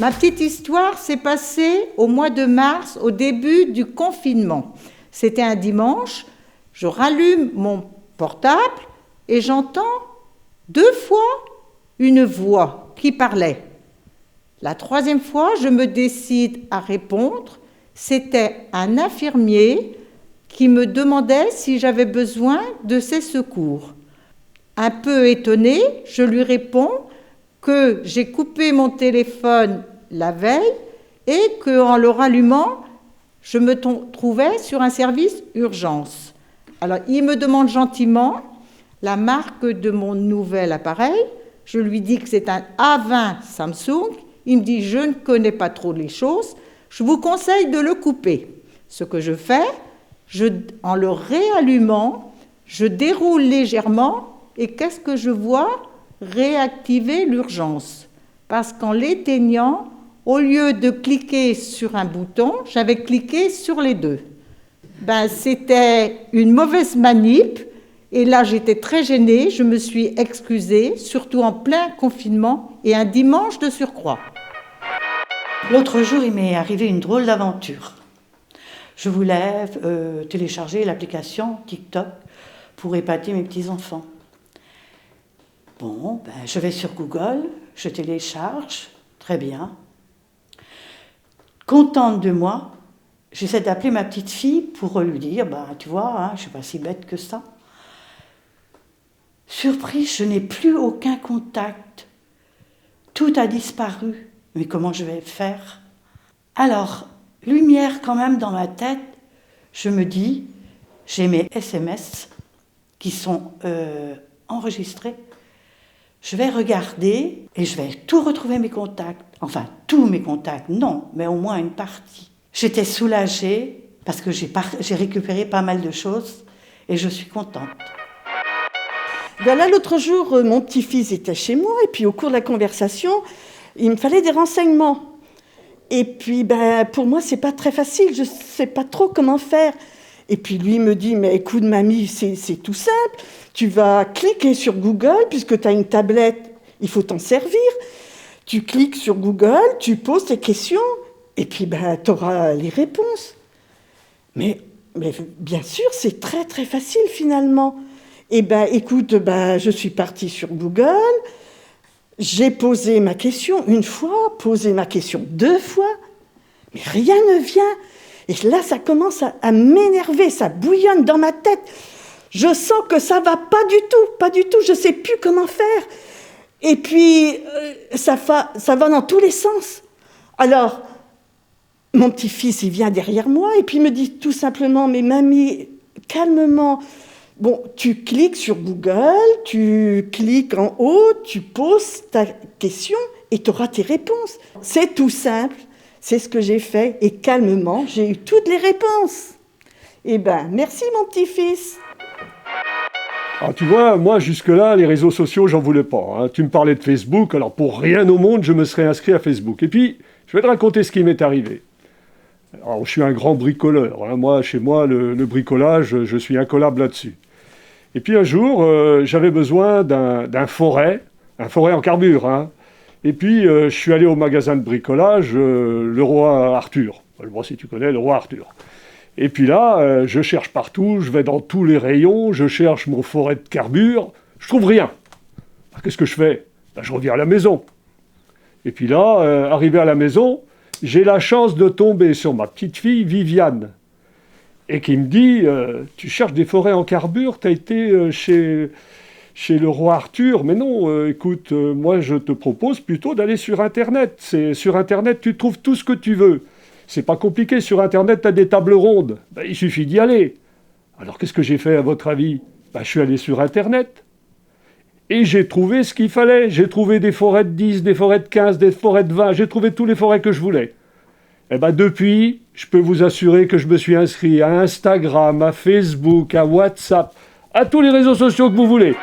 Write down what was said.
Ma petite histoire s'est passée au mois de mars, au début du confinement. C'était un dimanche, je rallume mon portable et j'entends 2 fois une voix qui parlait. La 3e fois, je me décide à répondre. C'était un infirmier qui me demandait si j'avais besoin de ses secours. Un peu étonnée, je lui réponds que j'ai coupé mon téléphone la veille et qu'en le rallumant, je me trouvais sur un service urgence. Alors, il me demande gentiment la marque de mon nouvel appareil. Je lui dis que c'est un A20 Samsung. Il me dit, je ne connais pas trop les choses, je vous conseille de le couper. Ce que je fais, en le réallumant, je déroule légèrement et qu'est-ce que je vois? Réactiver l'urgence. Parce qu'en l'éteignant, au lieu de cliquer sur un bouton, j'avais cliqué sur les 2. C'était une mauvaise manip et là j'étais très gênée, je me suis excusée, surtout en plein confinement et un dimanche de surcroît. L'autre jour, il m'est arrivé une drôle d'aventure. Je voulais télécharger l'application TikTok pour épater mes petits-enfants. Bon, je vais sur Google, je télécharge, très bien. Contente de moi, j'essaie d'appeler ma petite fille pour lui dire, tu vois, je ne suis pas si bête que ça. Surprise, je n'ai plus aucun contact. Tout a disparu. Mais comment je vais faire? Alors, lumière quand même dans ma tête, je me dis, j'ai mes SMS qui sont enregistrés. Je vais regarder et je vais tout retrouver mes contacts. Enfin, tous mes contacts, non, mais au moins une partie. J'étais soulagée parce que j'ai récupéré pas mal de choses et je suis contente. Là, l'autre jour, mon petit-fils était chez moi et puis au cours de la conversation, il me fallait des renseignements. Et puis, pour moi, c'est pas très facile, je sais pas trop comment faire. Et puis lui me dit, mais écoute mamie, c'est tout simple. Tu vas cliquer sur Google, puisque tu as une tablette, il faut t'en servir. Tu cliques sur Google, tu poses tes questions, et puis tu auras les réponses. Mais bien sûr, c'est très très facile finalement. Et écoute, je suis partie sur Google, j'ai posé ma question 1 fois, posé ma question 2 fois, mais rien ne vient. Et là, ça commence à m'énerver, ça bouillonne dans ma tête. Je sens que ça va pas du tout, je sais plus comment faire. Et puis, ça va dans tous les sens. Alors, mon petit-fils, il vient derrière moi et puis il me dit tout simplement, mais mamie, calmement, bon, tu cliques sur Google, tu cliques en haut, tu poses ta question et tu auras tes réponses. C'est tout simple, c'est ce que j'ai fait et calmement, j'ai eu toutes les réponses. Merci mon petit-fils. Alors tu vois, moi jusque-là, les réseaux sociaux, j'en voulais pas. Tu me parlais de Facebook, alors pour rien au monde, je me serais inscrit à Facebook. Et puis, je vais te raconter ce qui m'est arrivé. Alors, je suis un grand bricoleur. Moi, chez moi, le bricolage, je suis incollable là-dessus. Et puis un jour, j'avais besoin d'un foret, un foret en carbure. Et puis, je suis allé au magasin de bricolage, le roi Arthur. Je ne sais pas si tu connais le roi Arthur. Et puis là, je cherche partout, je vais dans tous les rayons, je cherche mon foret de carbure, je trouve rien. Alors, qu'est-ce que je fais? Je reviens à la maison. Et puis là, arrivé à la maison, j'ai la chance de tomber sur ma petite fille Viviane. Et qui me dit, tu cherches des forêts en carbure, tu as été chez le roi Arthur. Mais non, écoute, moi je te propose plutôt d'aller sur Internet. Sur Internet, tu trouves tout ce que tu veux. C'est pas compliqué, sur Internet, tu as des tables rondes. Il suffit d'y aller. Alors qu'est-ce que j'ai fait à votre avis? Je suis allé sur Internet. Et j'ai trouvé ce qu'il fallait. J'ai trouvé des forêts de 10, des forêts de 15, des forêts de 20. J'ai trouvé tous les forêts que je voulais. Depuis, je peux vous assurer que je me suis inscrit à Instagram, à Facebook, à WhatsApp, à tous les réseaux sociaux que vous voulez.